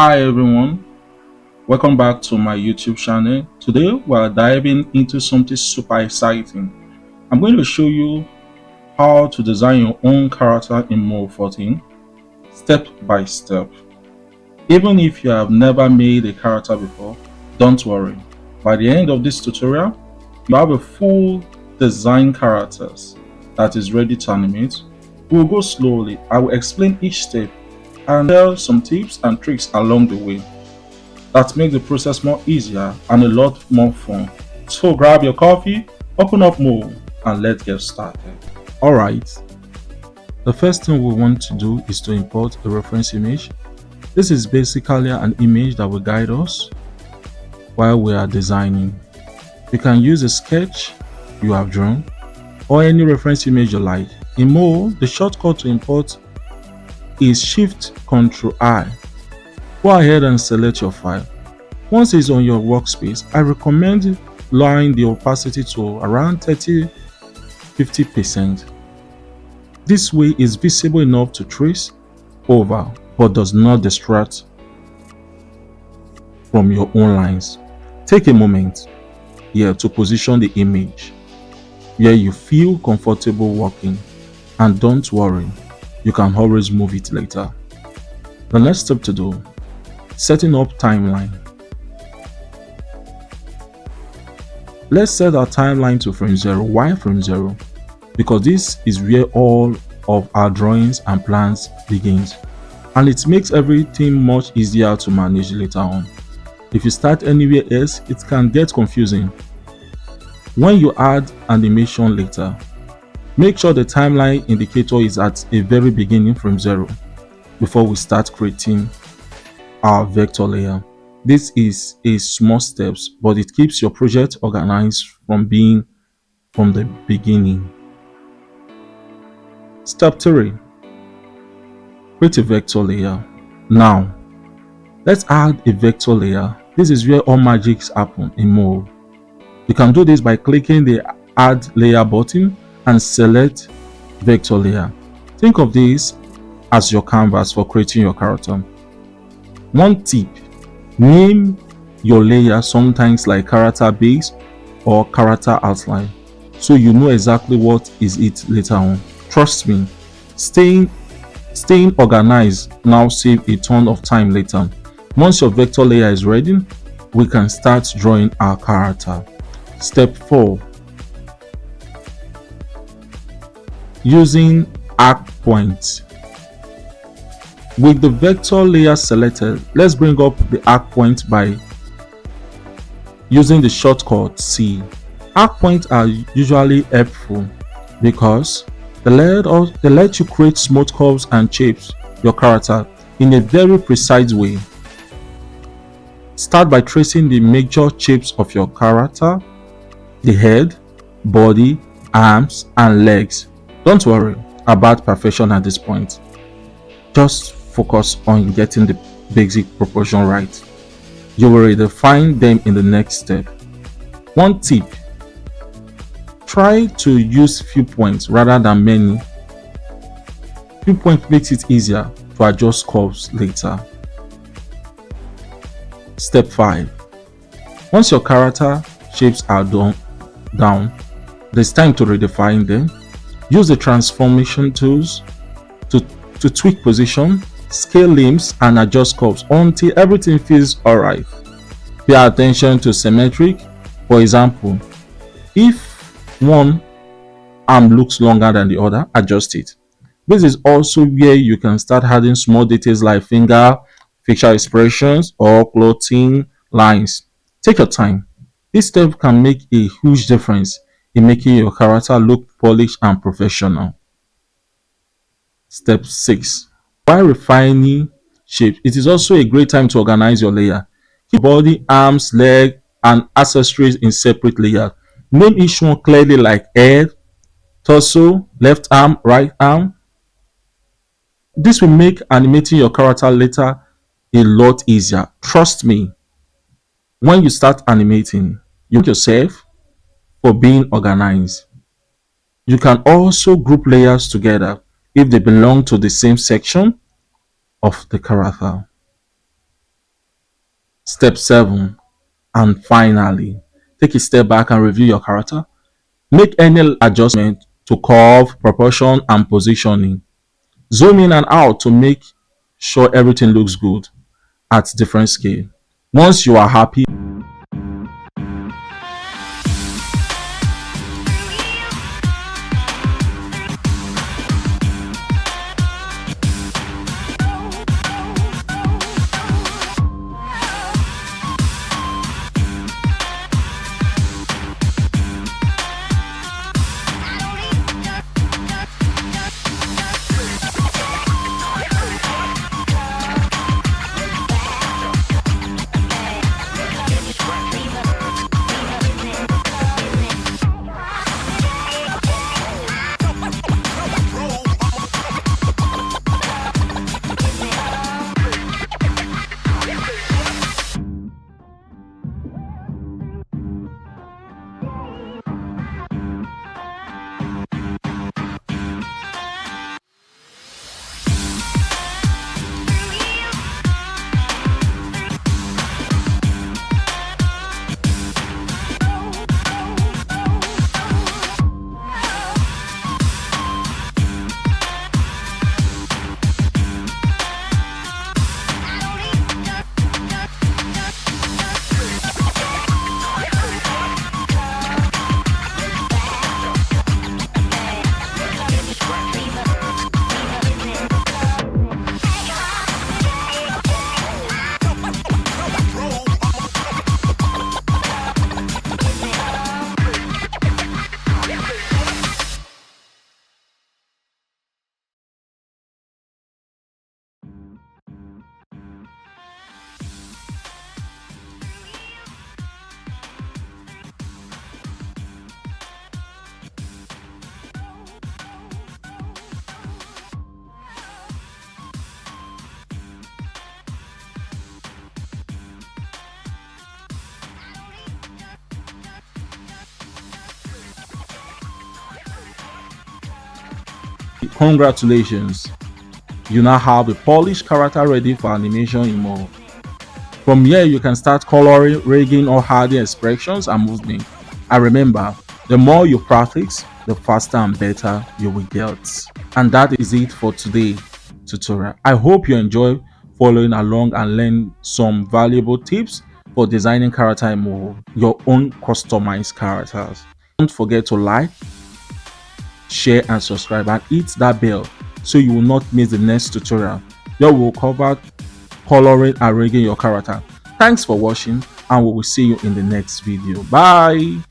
Hi everyone, welcome back to my YouTube channel. Today we're diving into something super exciting. I'm going to show you how to design your own character in Moho 14 step by step. Even if you have never made a character before, don't worry. By the end of this tutorial, you have a full design characters that is ready to animate. We'll go slowly. I will explain each step and share some tips and tricks along the way that make the process more easier and a lot more fun. So grab your coffee, open up Moho, and let's get started. Alright, the first thing we want to do is to import a reference image. This is basically an image that will guide us while we are designing. You can use a sketch you have drawn or any reference image you like. In Moho, the shortcut to import is Shift-Ctrl-I. Go ahead and select your file. Once it's on your workspace, I recommend lowering the opacity to around 30–50%. This way is visible enough to trace over but does not distract from your own lines. Take a moment here to position the image where you feel comfortable working, and don't worry, you can always move it later. The next step to do: setting up timeline. Let's set our timeline to frame 0. Why frame 0? Because this is where all of our drawings and plans begins, and it makes everything much easier to manage later on. If you start anywhere else, it can get confusing. When you add animation later, make sure the timeline indicator is at a very beginning frame 0 before we start creating our vector layer. This is a small steps, but it keeps your project organized from being from the beginning. Step 3. Create a vector layer. Now, let's add a vector layer. This is where all magics happen in Moho. You can do this by clicking the Add Layer button and select Vector Layer. Think of this as your canvas for creating your character. One tip: name your layer sometimes like character base or character outline, so you know exactly what is it later on. Trust me, staying organized now save a ton of time later. Once your vector layer is ready, we can start drawing our character. Step 4. Using arc points. With the vector layer selected, let's bring up the arc point by using the shortcut C. Arc points are usually helpful because they let you create smooth curves and shapes your character in a very precise way. Start by tracing the major shapes of your character: the head, body, arms, and legs. Don't worry about perfection at this point. Just focus on getting the basic proportion right. You will redefine them in the next step. One tip: try to use few points rather than many. Few points makes it easier to adjust curves later. Step 5. Once your character shapes are down, it's time to redefine them. Use the transformation tools to tweak position, scale limbs, and adjust curves until everything feels alright. Pay attention to symmetry. For example, if one arm looks longer than the other, adjust it. This is also where you can start adding small details like finger, facial expressions, or clothing lines. Take your time. This step can make a huge difference in making your character look polished and professional. Step 6. While refining shapes, it is also a great time to organize your layer. Keep body, arms, leg, and accessories in separate layers. Name each one clearly, like head, torso, left arm, right arm. This will make animating your character later a lot easier. Trust me, when you start animating, you want yourself for being organized. You can also group layers together if they belong to the same section of the character. Step 7, and finally, take a step back and review your character. Make any adjustment to curve, proportion, and positioning. Zoom in and out to make sure everything looks good at different scale. Once you are happy, congratulations! You now have a polished character ready for animation in Moho. From here, you can start coloring, rigging, or adding expressions and movement. And remember, the more you practice, the faster and better you will get. And that is it for today's tutorial. I hope you enjoy following along and learn some valuable tips for designing character in Moho, your own customized characters. Don't forget to like, share, and subscribe, and hit that bell so you will not miss the next tutorial where we will cover coloring and rigging your character. Thanks for watching, and we will see you in the next video. Bye.